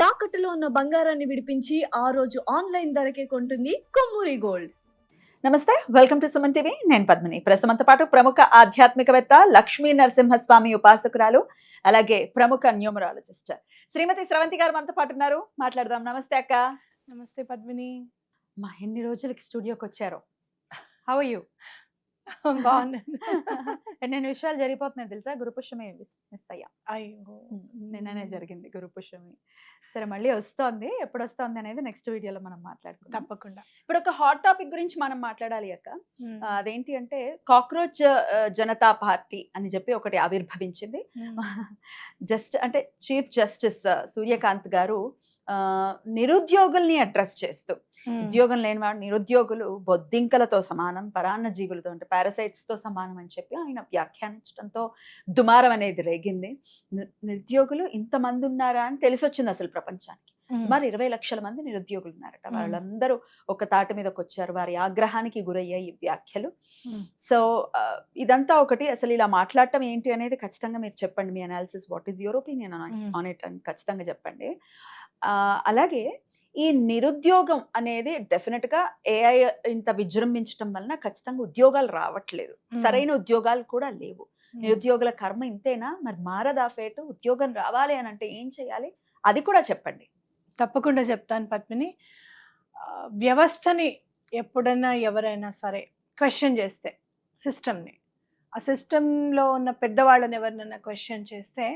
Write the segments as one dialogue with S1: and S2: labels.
S1: తాకట్టులో ఉన్న బంగారాన్ని విడిపించి ఆ రోజు ఆన్లైన్ ధరకే కొంటుంది కొమ్మూరి గోల్డ్.
S2: నమస్తే, వెల్కమ్ టు సుమన్ టీవీ. నేను పద్మిని. ప్రస్తుతంతో పాటు ప్రముఖ ఆధ్యాత్మికవేత్త లక్ష్మీ నరసింహస్వామి ఉపాసకురాలు, అలాగే ప్రముఖ న్యూమరాలజిస్ట్ శ్రీమతి స్రవంతి గారు మనతో పాటు ఉన్నారు. మాట్లాడదాం. నమస్తే అక్క.
S3: నమస్తే పద్మిని.
S2: మా ఎన్ని రోజులకి స్టూడియోకి వచ్చారు. How are you?
S3: బాగున్నాను.
S2: ఎన్నెన్ని విషయాలు జరిగిపోతున్నాయి తెలుసా? గురుపుష్యమి మిస్ అయ్యా.
S3: అయ్యో,
S2: నిన్ననే జరిగింది గురుపుష్యమి. సరే, మళ్ళీ వస్తోంది. ఎప్పుడు వస్తోంది అనేది నెక్స్ట్ వీడియోలో మనం మాట్లాడుకుందాం.
S3: తప్పకుండా.
S2: ఇప్పుడు ఒక హాట్ టాపిక్ గురించి మనం మాట్లాడాలి అక్క. అదేంటి అంటే కాక్రోచ్ జనతా పార్టీ అని చెప్పి ఒకటి ఆవిర్భవించింది. జస్ట్ అంటే చీఫ్ జస్టిస్ సూర్యకాంత్ గారు నిరుద్యోగుల్ని అడ్రస్ చేస్తూ, ఉద్యోగం లేని వాడు నిరుద్యోగులు బొద్దింకలతో సమానం, పరాన్న జీవులతో అంటే పారాసైట్స్ తో సమానం అని చెప్పి ఆయన వ్యాఖ్యానించడంతో దుమారం అనేది రేగింది. నిరుద్యోగులు ఇంతమంది ఉన్నారా అని తెలిసొచ్చింది అసలు ప్రపంచానికి. సుమారు 20 లక్షల మంది నిరుద్యోగులు ఉన్నారట. వాళ్ళందరూ ఒక తాటి మీదకి వచ్చారు. వారి ఆగ్రహానికి గురయ్యాయి ఈ వ్యాఖ్యలు. సో ఇదంతా ఒకటి. అసలు ఇలా మాట్లాడటం ఏంటి అనేది ఖచ్చితంగా మీరు చెప్పండి. మీ analysis, what is your opinion on it అని ఖచ్చితంగా చెప్పండి. అలాగే ఈ నిరుద్యోగం అనేది డెఫినెట్ గా ఏఐ ఇంత విజృంభించడం వలన ఖచ్చితంగా ఉద్యోగాలు రావట్లేదు. సరైన ఉద్యోగాలు కూడా లేవు. నిరుద్యోగుల కర్మ ఇంతేనా? మరి మారదా ఫేటు? ఉద్యోగం రావాలి అని అంటే ఏం చేయాలి? అది కూడా చెప్పండి.
S3: తప్పకుండా చెప్తాను పద్మిని. వ్యవస్థని ఎప్పుడైనా ఎవరైనా సరే క్వశ్చన్ చేస్తే, సిస్టమ్ని, ఆ సిస్టంలో ఉన్న పెద్దవాళ్ళని ఎవరినైనా క్వశ్చన్ చేస్తే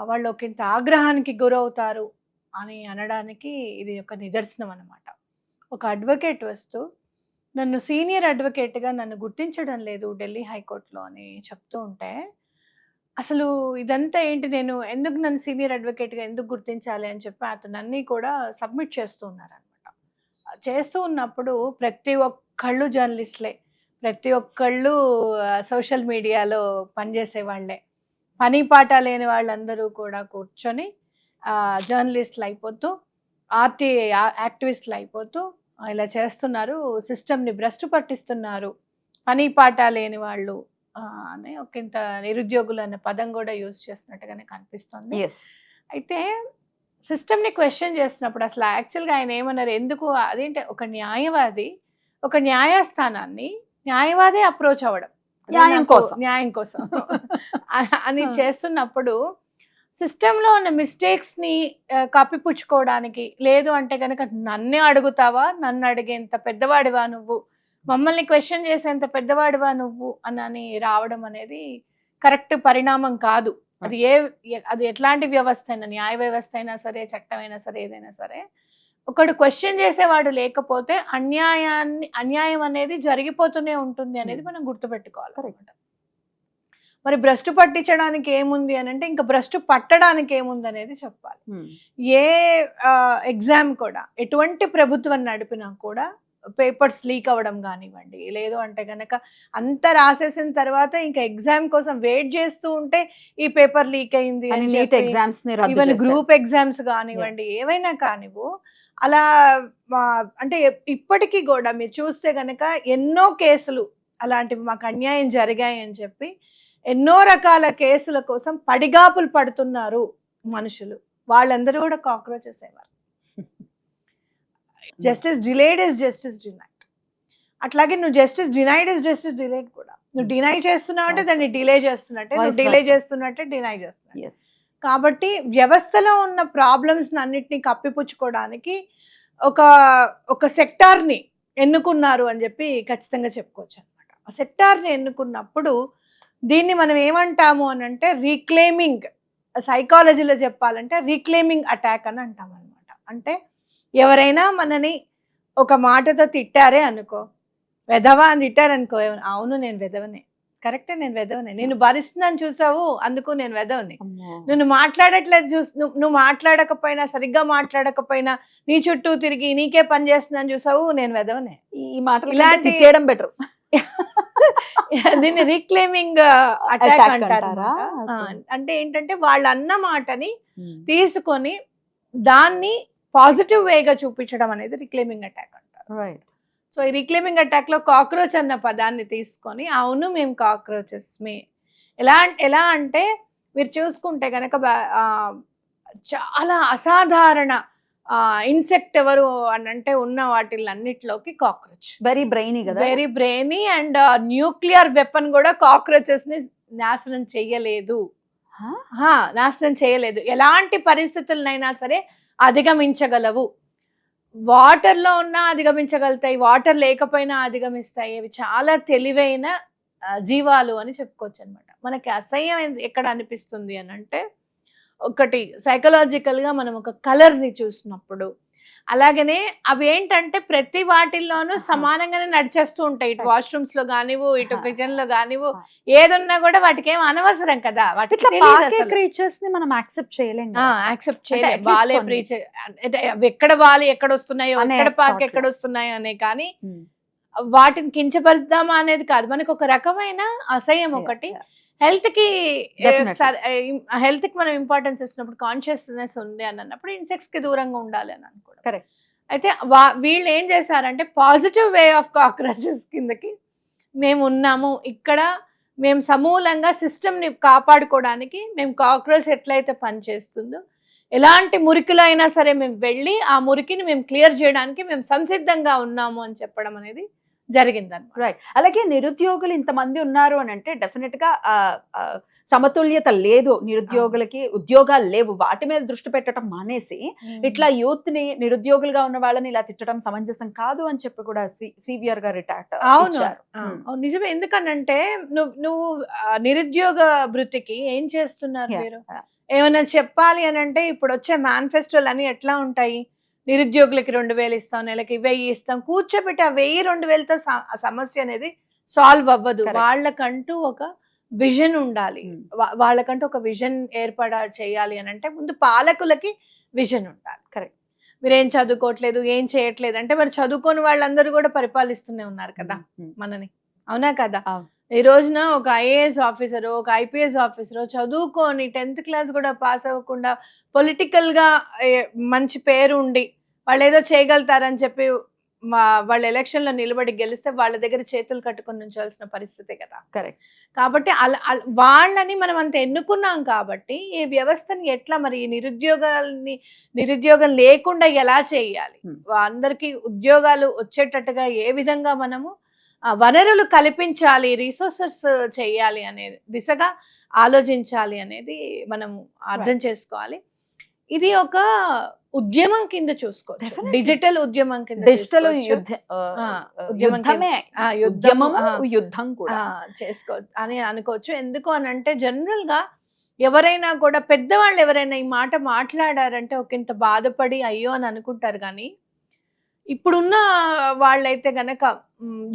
S3: వాళ్ళు ఒకంత ఆగ్రహానికి గురవుతారు అని అనడానికి ఇది ఒక నిదర్శనం అన్నమాట. ఒక అడ్వకేట్ వస్తూ నన్ను సీనియర్ అడ్వకేట్గా నన్ను గుర్తించడం లేదు ఢిల్లీ హైకోర్టులో అని చెప్తూ ఉంటే, అసలు ఇదంతా ఏంటి, నేను ఎందుకు నన్ను సీనియర్ అడ్వకేట్గా ఎందుకు గుర్తించాలి అని చెప్పి అతను అన్నీ కూడా సబ్మిట్ చేస్తూ ఉన్నారనమాట. చేస్తూ ఉన్నప్పుడు ప్రతి ఒక్కళ్ళు జర్నలిస్టులే, ప్రతి ఒక్కళ్ళు సోషల్ మీడియాలో పనిచేసే వాళ్ళే, పని పాట లేని వాళ్ళందరూ కూడా కూర్చొని జర్నలిస్టులు అయిపోతూ, ఆర్టీ యాక్టివిస్టులు అయిపోతూ ఇలా చేస్తున్నారు, సిస్టమ్ని భ్రష్టు పట్టిస్తున్నారు, పని పాట లేని వాళ్ళు అని ఒకంత నిరుద్యోగులు అనే పదం కూడా యూజ్ చేసినట్టుగానే కనిపిస్తుంది. అయితే సిస్టమ్ని క్వశ్చన్ చేస్తున్నప్పుడు అసలు యాక్చువల్గా ఆయన ఏమన్నారు, ఎందుకు అదేంటి ఒక న్యాయవాది ఒక న్యాయస్థానాన్ని న్యాయవాదే అప్రోచ్ అవ్వడం న్యాయం కోసం అని చేస్తున్నప్పుడు సిస్టంలో ఉన్న మిస్టేక్స్ని కప్పిపుచ్చుకోవడానికి, లేదు అంటే కనుక నన్నే అడుగుతావా, నన్ను అడిగేంత పెద్దవాడివా నువ్వు, మమ్మల్ని క్వశ్చన్ చేసేంత పెద్దవాడివా నువ్వు అని రావడం అనేది కరెక్ట్ పరిణామం కాదు. అది ఎట్లాంటి వ్యవస్థ అయినా, న్యాయ వ్యవస్థ అయినా సరే, చట్టం అయినా సరే, ఏదైనా సరే, ఒకడు క్వశ్చన్ చేసేవాడు లేకపోతే అన్యాయం అనేది జరిగిపోతూనే ఉంటుంది అనేది మనం గుర్తుపెట్టుకోవాలి. కరెక్ట్. మరి భ్రష్టు పట్టించడానికి ఏముంది అని అంటే ఇంకా భ్రష్టు పట్టడానికి ఏముంది అనేది చెప్పాలి. ఏ ఎగ్జామ్ కూడా, ఎటువంటి ప్రభుత్వం నడిపినా కూడా పేపర్స్ లీక్ అవ్వడం కానివ్వండి, లేదు అంటే కనుక అంతా రాసేసిన తర్వాత ఇంకా ఎగ్జామ్ కోసం వెయిట్ చేస్తూ ఉంటే ఈ పేపర్ లీక్ అయింది అని, ఈవెన్ గ్రూప్ ఎగ్జామ్స్ కానివ్వండి, ఏవైనా కానివ్వు, అలా అంటే ఇప్పటికీ కూడా మీరు చూస్తే కనుక ఎన్నో కేసులు అలాంటివి మాకు అన్యాయం జరిగాయి అని చెప్పి ఎన్నో రకాల కేసుల కోసం పడిగాపులు పడుతున్నారు మనుషులు. వాళ్ళందరూ కూడా కాక్రోచెస్ అయ్యారు. Justice delayed is justice denied. అట్లాగే నువ్వు justice denied is justice delayed కూడా. నువ్వు డినై చేస్తున్నావు అంటే దాన్ని డిలే చేస్తున్నట్టే, నువ్వు డిలే చేస్తున్నట్టే డినై చేస్తున్నట్టు. కాబట్టి వ్యవస్థలో ఉన్న ప్రాబ్లమ్స్ అన్నిటినీ కప్పిపుచ్చుకోవడానికి ఒక సెక్టార్ని ఎన్నుకున్నారు అని చెప్పి ఖచ్చితంగా చెప్పుకోవచ్చు అనమాట. ఆ సెక్టార్ని ఎన్నుకున్నప్పుడు దీన్ని మనం ఏమంటాము అని అంటే రీక్లెయిమింగ్, సైకాలజీలో చెప్పాలంటే రీక్లెయిమింగ్ అటాక్ అని అంటాం అనమాట. అంటే ఎవరైనా మనని ఒక మాటతో తిట్టారే అనుకో, వెధవా అని తిట్టారనుకో, అవును నేను వెధవనే, కరెక్టే నేను వెధవనే, నేను భరిస్తున్నాను చూసావు అందుకు నేను వెధవని, నువ్వు మాట్లాడట్లేదు నువ్వు మాట్లాడకపోయినా, సరిగ్గా మాట్లాడకపోయినా, నీ చుట్టూ తిరిగి నీకే పని చేస్తున్నాను చూసావు నేను వెధవనే.
S2: ఈ మాటలు ఇలాంటి చేయడం బెటర్.
S3: దీన్ని రీక్లెయిమింగ్ అటాక్ అంటారు. అంటే ఏంటంటే వాళ్ళు అన్న మాటని తీసుకొని దాన్ని పాజిటివ్ వేగా చూపించడం అనేది రీక్లెయిమింగ్ అటాక్ అంటారు. సో ఈ రీక్లెయిమింగ్ అటాక్ లో కాక్రోచ్ అన్న పదాన్ని తీసుకొని, అవును మేము కాక్రోచెస్ ఎలా అంటే మీరు చూసుకుంటే కనుక చాలా అసాధారణ ఇన్సెక్ట్ ఎవరు అని అంటే ఉన్న వాటిలన్నిటిలోకి కాక్రోచ్.
S2: వెరీ బ్రెయినీ కదా.
S3: Very brainy and nuclear weapon కూడా కాక్రోచెస్ ని నాశనం చెయ్యలేదు. నాశనం చేయలేదు. ఎలాంటి పరిస్థితులనైనా సరే అధిగమించగలవు. వాటర్ లో ఉన్నా అధిగమించగలుగుతాయి, వాటర్ లేకపోయినా అధిగమిస్తాయి. అవి చాలా తెలివైన జీవాలు అని చెప్పుకోవచ్చు అనమాట. మనకి అసహ్యం ఎక్కడ అనిపిస్తుంది అని అంటే, ఒకటి సైకలాజికల్ గా మనం ఒక కలర్ ని చూసినప్పుడు, అలాగనే అవి ఏంటంటే ప్రతి వాటిల్లోనూ సమానంగానే నడిచేస్తూ ఉంటాయి. ఇటు వాష్రూమ్స్ లో కానివ్వు, ఇటు కిచెన్ లో కానివ్వు, ఏదున్నా కూడా వాటికి ఏం అనవసరం కదా. వాటికి
S2: క్రీచర్స్ ని మనం యాక్సెప్ట్ చేయలేం.
S3: యాక్సెప్ట్ చేయలేం. బాలే ప్రీచర్ ఎక్కడ వాలి ఎక్కడ వస్తున్నాయో, ఎక్కడ పాక ఎక్కడ వస్తున్నాయో అనే, కానీ వాటిని కించపరుద్దామా అనేది కాదు. మనకు ఒక రకమైన అసహ్యం ఒకటి. హెల్త్ కి మనం ఇంపార్టెన్స్ ఇస్తున్నప్పుడు, కాన్షియస్నెస్ ఉంది అని అన్నప్పుడు ఇన్సెక్ట్స్ కి దూరంగా ఉండాలి అని అనుకోవడం.
S2: కరెక్ట్.
S3: అయితే వీళ్ళు ఏం చేశారంటే పాజిటివ్ వే ఆఫ్ కాక్రోచెస్ కిందకి మేము ఉన్నాము. ఇక్కడ మేము సమూలంగా సిస్టమ్ ని కాపాడుకోవడానికి మేము కాక్రోచ్ ఎట్లయితే పనిచేస్తుందో, ఎలాంటి మురికిలో అయినా సరే మేము వెళ్ళి ఆ మురికిని మేము క్లియర్ చేయడానికి మేము సంసిద్ధంగా ఉన్నాము అని చెప్పడం అనేది జరిగిందన్నమాట.
S2: రైట్. అలాగే నిరుద్యోగులు ఇంతమంది ఉన్నారు అని అంటే డెఫినెట్ గా సమతుల్యత లేదు. నిరుద్యోగులకి ఉద్యోగాలు లేవు. వాటి మీద దృష్టి పెట్టడం మానేసి ఇట్లా యూత్ ని, నిరుద్యోగులుగా ఉన్న వాళ్ళని ఇలా తిట్టడం సమంజసం కాదు అని చెప్పి కూడా సివియర్ గా రిటార్ట్.
S3: అవును, నిజమే. ఎందుకనంటే నువ్వు నిరుద్యోగ వృత్తికి ఏం చేస్తున్నారు మీరు? ఏమైనా చెప్పాలి అని అంటే ఇప్పుడు వచ్చే మేనిఫెస్టోలు అని ఎట్లా ఉంటాయి? నిరుద్యోగులకి 2000 ఇస్తాం, నెలకి 1000 ఇస్తాం. కూర్చోబెట్టి ఆ 1000-2000తో సమస్య అనేది సాల్వ్ అవ్వదు. వాళ్ళకంటూ ఒక విజన్ ఉండాలి. వాళ్ళకంటూ ఒక విజన్ చేయాలి అని అంటే ముందు పాలకులకి విజన్ ఉండాలి.
S2: కరెక్ట్.
S3: మీరేం చదువుకోవట్లేదు, ఏం చేయట్లేదు అంటే మరి చదువుకోని వాళ్ళందరూ కూడా పరిపాలిస్తూనే ఉన్నారు కదా మనని, అవునా కదా? ఈ రోజున ఒక ఐఏఎస్ ఆఫీసర్, ఒక ఐపీఎస్ ఆఫీసర్ చదువుకొని 10th క్లాస్ కూడా పాస్ అవ్వకుండా పొలిటికల్ గా మంచి పేరు ఉండి వాళ్ళు ఏదో చేయగలుగుతారని చెప్పి వాళ్ళ ఎలక్షన్ లో నిలబడి గెలిస్తే వాళ్ళ దగ్గర చేతులు కట్టుకొని నుంచాల్సిన పరిస్థితి కదా.
S2: కరెక్ట్.
S3: కాబట్టి వాళ్ళని మనం అంత ఎన్నుకున్నాం కాబట్టి ఈ వ్యవస్థని ఎట్లా మరి నిరుద్యోగం లేకుండా ఎలా చేయాలి, అందరికీ ఉద్యోగాలు వచ్చేటట్టుగా ఏ విధంగా మనము వనరులు కల్పించాలి, రిసోర్సెస్ చేయాలి అనేది దిశగా ఆలోచించాలి అనేది మనం అర్థం చేసుకోవాలి. ఇది ఒక ఉద్యమం కింద చూసుకోవచ్చు, డిజిటల్ ఉద్యమం కింద,
S2: డిజిటల్ యుద్ధం కూడా
S3: చేసుకోవచ్చు అని అనుకోవచ్చు. ఎందుకు అని అంటే జనరల్ గా ఎవరైనా కూడా పెద్దవాళ్ళు ఎవరైనా ఈ మాట మాట్లాడారంటే ఒకంత బాధపడి అయ్యో అని అనుకుంటారు. కానీ ఇప్పుడున్న వాళ్ళైతే గనక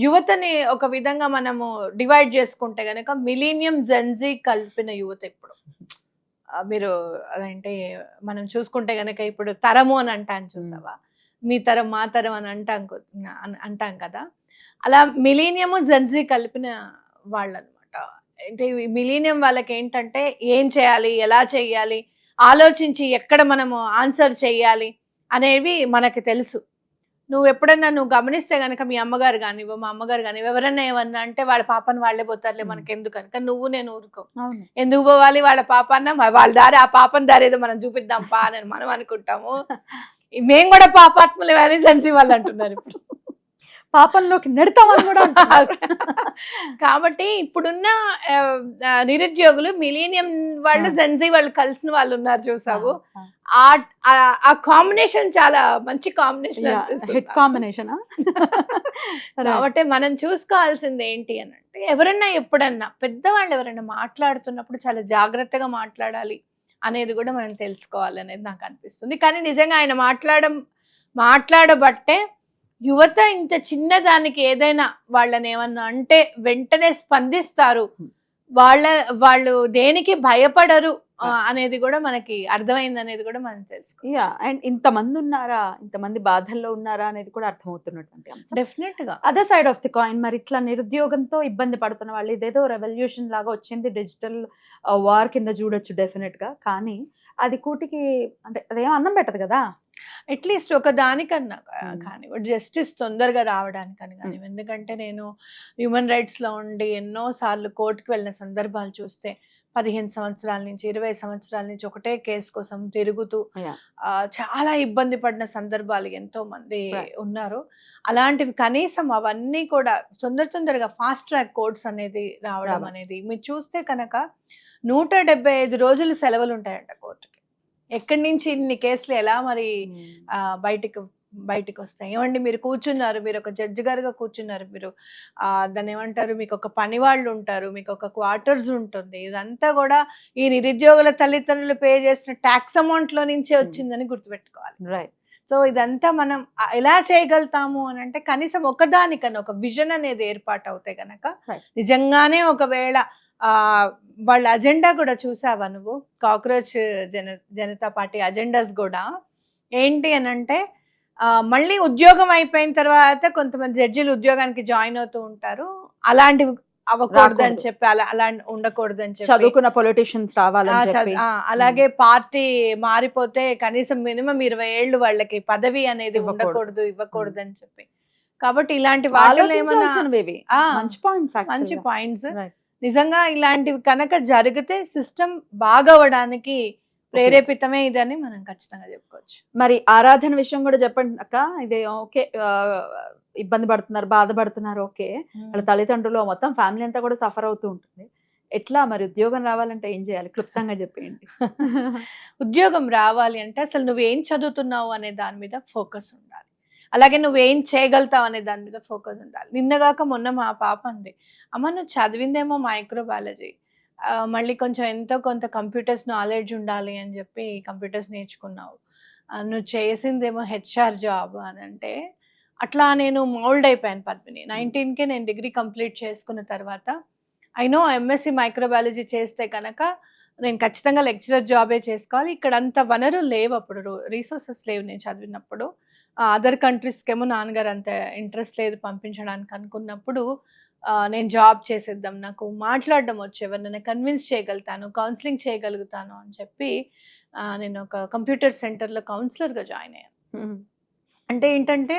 S3: యువతని ఒక విధంగా మనము డివైడ్ చేసుకుంటే గనక మిలీనియం జెన్జీ కలిపిన యువత. ఇప్పుడు మీరు అదంటే మనం చూసుకుంటే గనక ఇప్పుడు తరము అని అంటాను, చూసావా? మీ తరం మా తరం అని అంటాం కదా. అలా మిలీనియము జెన్జీ కలిపిన వాళ్ళు అనమాట. అంటే మిలీనియం వాళ్ళకి ఏంటంటే ఏం చేయాలి, ఎలా చేయాలి, ఆలోచించి ఎక్కడ మనము ఆన్సర్ చేయాలి అనేవి మనకి తెలుసు. నువ్వు ఎప్పుడన్నా గమనిస్తే గనక మీ అమ్మగారు కానివ్వు, మా అమ్మగారు కానివ్వు, ఎవరన్నా ఏమన్నా అంటే వాళ్ళ పాపను వాళ్ళే పోతారులే మనకి ఎందుకు అని. కానీ నువ్వు నేను ఊరుకో, ఎందుకు పోవాలి వాళ్ళ పాపన్న, వాళ్ళ దారి ఆ పాపన దారి ఏదో మనం చూపిద్దాం పా అని మనం అనుకుంటాము. మేము కూడా పాపాత్మలే అని జెన్జీ వాళ్ళు అంటున్నారు ఇప్పుడు.
S2: పాపంలోకి నెడతామని కూడా అంటున్నారు.
S3: కాబట్టి ఇప్పుడున్న నిరుద్యోగులు మిలీనియం వాళ్ళు జెన్జీ వాళ్ళు కలిసిన వాళ్ళు ఉన్నారు, చూసావు? ఆ కాంబినేషన్ చాలా మంచి కాంబినేషన్. కాబట్టి మనం చూసుకోవాల్సింది ఏంటి అని అంటే, ఎవరన్నా ఎప్పుడన్నా పెద్దవాళ్ళు ఎవరైనా మాట్లాడుతున్నప్పుడు చాలా జాగ్రత్తగా మాట్లాడాలి అనేది కూడా మనం తెలుసుకోవాలి అనేది నాకు అనిపిస్తుంది. కానీ నిజంగా ఆయన మాట్లాడబట్టే యువత ఇంత చిన్నదానికి ఏదైనా వాళ్ళని ఏమన్నా అంటే వెంటనే స్పందిస్తారు, వాళ్ళు దేనికి భయపడరు అనేది కూడా మనకి అర్థమైంది అనేది కూడా మనం తెలుసుకోవాలి.
S2: అండ్ ఇంతమంది ఉన్నారా, ఇంతమంది బాధల్లో ఉన్నారా అనేది కూడా అర్థమవుతున్నటువంటి అంశం.
S3: డెఫినెట్ గా
S2: other side of the coin, మరి ఇట్లా నిరుద్యోగంతో ఇబ్బంది పడుతున్న వాళ్ళు ఇదేదో రెవల్యూషన్ లాగా వచ్చింది, డిజిటల్ వార్ కింద చూడొచ్చు డెఫినెట్ గా. కానీ అది కూటికి అంటే అదేం అన్నం పెట్టదు కదా.
S3: అట్లీస్ట్ ఒక దానికన్నా
S2: Hmm.
S3: కానివ్వండి, జస్టిస్ తొందరగా రావడానికని కానివ్వండి. ఎందుకంటే నేను హ్యూమన్ రైట్స్లో ఉండి ఎన్నోసార్లు కోర్టుకు వెళ్ళిన సందర్భాలు చూస్తే 15 సంవత్సరాల నుంచి 20 సంవత్సరాల నుంచి ఒకటే కేసు కోసం తిరుగుతూ
S2: Yeah.
S3: చాలా ఇబ్బంది పడిన సందర్భాలు ఎంతో మంది
S2: Right.
S3: ఉన్నారు. అలాంటివి కనీసం అవన్నీ కూడా తొందరగా ఫాస్ట్ ట్రాక్ కోర్ట్స్ అనేది రావడం
S2: రావడం.
S3: అనేది మీరు చూస్తే కనుక 175 రోజులు సెలవులు ఉంటాయంట కోర్టుకి. ఎక్కడి నుంచి ఇన్ని కేసులు ఎలా మరి బయటికి వస్తాయి? ఏమండి, మీరు కూర్చున్నారు, మీరు ఒక జడ్జి గారుగా కూర్చున్నారు, మీరు దాన్ని ఏమంటారు, మీకు ఒక పని వాళ్ళు ఉంటారు, మీకు ఒక క్వార్టర్స్ ఉంటుంది, ఇదంతా కూడా ఈ నిరుద్యోగుల తల్లిదండ్రులు పే చేసిన ట్యాక్స్ అమౌంట్ లో నుంచే వచ్చిందని గుర్తుపెట్టుకోవాలి.
S2: రైట్.
S3: సో ఇదంతా మనం ఎలా చేయగలుగుతాము అని అంటే కనీసం ఒకదానికన్నా ఒక విజన్ అనేది ఏర్పాటు అవుతే గనక
S2: Right.
S3: నిజంగానే ఒకవేళ వాళ్ళ అజెండా కూడా చూసావా నువ్వు? కాక్రోచ్ జనతా పార్టీ అజెండాస్ కూడా ఏంటి అని అంటే మళ్ళీ ఉద్యోగం అయిపోయిన తర్వాత కొంతమంది జడ్జిలు ఉద్యోగానికి జాయిన్ అవుతూ ఉంటారు, అలాంటివి అవ్వకూడదు అని చెప్పి, అలా ఉండకూడదు అని చెప్పి,
S2: చదువుకున్న పొలిటీషియన్స్ రావాలని చెప్పి.
S3: అలాగే పార్టీ మారిపోతే కనీసం మినిమం 20 ఏళ్ళు వాళ్ళకి పదవి అనేది
S2: ఇవ్వకూడదు.
S3: ఇవ్వకూడదు అని చెప్పి. కాబట్టి ఇలాంటి వాటిలో ఏమైనా
S2: ఆలోచించాల్సినవి మంచి పాయింట్స్.
S3: మంచి పాయింట్స్.
S2: Right.
S3: నిజంగా ఇలాంటివి కనుక జరిగితే సిస్టమ్ బాగవడానికి ప్రేరేపితమే ఇదని మనం ఖచ్చితంగా చెప్పుకోవచ్చు.
S2: మరి ఆరాధన విషయం కూడా చెప్పండి అక్క. ఇదే ఓకే, ఇబ్బంది పడుతున్నారు, బాధపడుతున్నారు, ఓకే, వాళ్ళ తల్లిదండ్రులు మొత్తం ఫ్యామిలీ అంతా కూడా సఫర్ అవుతూ ఉంటుంది. ఎట్లా మరి ఉద్యోగం రావాలంటే ఏం చేయాలి? క్లుప్తంగా చెప్పేయండి.
S3: ఉద్యోగం రావాలి అంటే అసలు నువ్వేం చదువుతున్నావు అనే దాని మీద ఫోకస్ ఉండాలి. అలాగే నువ్వేం చేయగలుగుతావు అనే దాని మీద ఫోకస్ ఉండాలి. నిన్నగాక మొన్న మా పాప అంది, అమ్మ నువ్వు చదివిందేమో మైక్రోబయాలజీ, మళ్ళీ కొంచెం ఎంతో కొంత కంప్యూటర్స్ నాలెడ్జ్ ఉండాలి అని చెప్పి కంప్యూటర్స్ నేర్చుకున్నావు, నువ్వు చేసిందేమో హెచ్ఆర్ జాబ్ అని అంటే, అట్లా నేను మౌల్డ్ అయిపోయాను పద్మిని. 19కే నేను డిగ్రీ కంప్లీట్ చేసుకున్న తర్వాత ఐ నో ఎంఎస్సి మైక్రోబయాలజీ చేస్తే కనుక నేను ఖచ్చితంగా లెక్చరర్ జాబే చేసుకోవాలి. ఇక్కడ అంత వనరులు లేవు, అప్పుడు రీసోర్సెస్ లేవు నేను చదివినప్పుడు. అదర్ కంట్రీస్కేమో నాన్నగారు అంత ఇంట్రెస్ట్ లేదు పంపించడానికి అనుకున్నప్పుడు నేను జాబ్ చేసేద్దాం, నాకు మాట్లాడడం వచ్చు, ఎవరినైనా కన్విన్స్ చేయగలుగుతాను, కౌన్సిలింగ్ చేయగలుగుతాను అని చెప్పి నేను ఒక కంప్యూటర్ సెంటర్లో కౌన్సిలర్గా జాయిన్ అయ్యాను. అంటే ఏంటంటే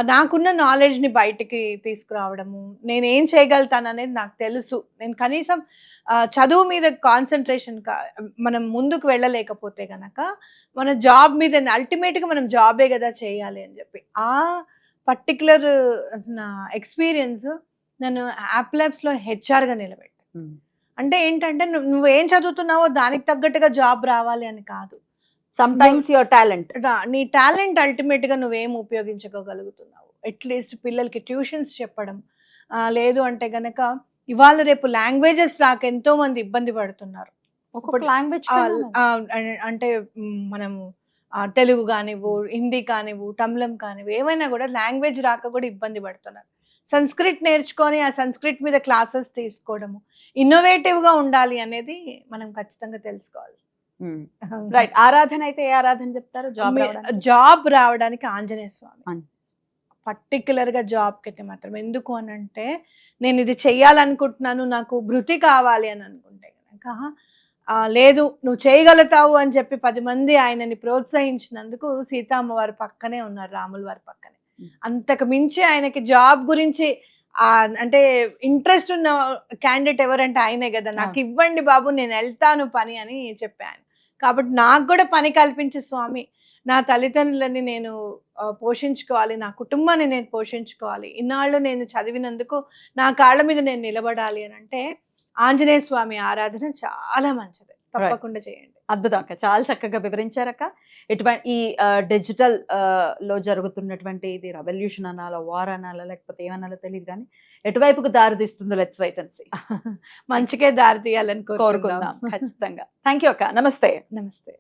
S3: నాకున్న నాలెడ్జ్ని బయటికి తీసుకురావడము, నేను ఏం చేయగలుగుతాను అనేది నాకు తెలుసు. నేను కనీసం చదువు మీద కాన్సన్ట్రేషన్ మనం ముందుకు వెళ్ళలేకపోతే కనుక మన జాబ్ మీద అల్టిమేట్గా మనం జాబే కదా చేయాలి అని చెప్పి ఆ పర్టికులర్ నా ఎక్స్పీరియన్స్ నన్ను యాప్ ల్యాబ్స్లో హెచ్ఆర్గా నిలబెట్టాను. అంటే ఏంటంటే నువ్వేం చదువుతున్నావో దానికి తగ్గట్టుగా జాబ్ రావాలి అని కాదు,
S2: సమ్టైమ్స్ యువర్ టాలెంట్,
S3: నీ టాలెంట్ అల్టిమేట్గా నువ్వేం ఉపయోగించుకోగలుగుతున్నావు. అట్లీస్ట్ పిల్లలకి ట్యూషన్స్ చెప్పడం, లేదు అంటే గనక ఇవాళ రేపు లాంగ్వేజెస్ రాక ఎంతో మంది ఇబ్బంది పడుతున్నారు.
S2: ఒక్కొక్క లాంగ్వేజ్
S3: అంటే మనం తెలుగు కానివ్వు, హిందీ కానివ్వు, తమిళం కానివ్వు, ఏమైనా కూడా లాంగ్వేజ్ రాక కూడా ఇబ్బంది పడుతున్నారు. సంస్కృత్ నేర్చుకొని ఆ సంస్కృత్ మీద క్లాసెస్ తీసుకోవడము, ఇన్నోవేటివ్గా ఉండాలి అనేది మనం ఖచ్చితంగా తెలుసుకోవాలి.
S2: రైట్. ఆరాధన అయితే ఏ ఆరాధన చెప్తారు?
S3: జాబ్ రావడానికి ఆంజనేయ స్వామి పర్టికులర్గా జాబ్కి అయితే మాత్రం. ఎందుకు అని అంటే నేను ఇది చెయ్యాలనుకుంటున్నాను, నాకు భృతి కావాలి అని అనుకుంటే కనుక లేదు నువ్వు చేయగలుగుతావు అని చెప్పి 10 మంది ఆయనని ప్రోత్సహించినందుకు సీతమ్మ వారి పక్కనే ఉన్నారు, రాముల వారి పక్కనే. అంతకు మించి ఆయనకి జాబ్ గురించి అంటే ఇంట్రెస్ట్ ఉన్న క్యాండిడేట్ ఎవరంటే ఆయనే కదా. నాకు ఇవ్వండి బాబు, నేను వెళ్తాను పని అని చెప్పాను. కాబట్టి నాకు కూడా పని కల్పించే స్వామి, నా తల్లిదండ్రులని నేను పోషించుకోవాలి, నా కుటుంబాన్ని నేను పోషించుకోవాలి, ఇన్నాళ్ళు నేను చదివినందుకు నా కాళ్ళ మీద నేను నిలబడాలి అని అంటే ఆంజనేయ స్వామి ఆరాధన చాలా మంచిది, తప్పకుండా చేయండి.
S2: అద్భుతం అక్క, చాలా చక్కగా వివరించారక్క. ఎటువంటి ఈ డిజిటల్ లో జరుగుతున్నటువంటి ఇది రెవల్యూషన్ అనాలా, వార్ అనాలా, లేకపోతే ఏమనాలో తెలియదు కానీ ఎటువైపుకు దారి తీస్తుందో లెట్స్ వెయిట్ అండ్ సీ.
S3: మంచికే దారి తీయాలని కోరుకుందాం
S2: ఖచ్చితంగా. థ్యాంక్ యూ అక్క. నమస్తే.
S3: నమస్తే.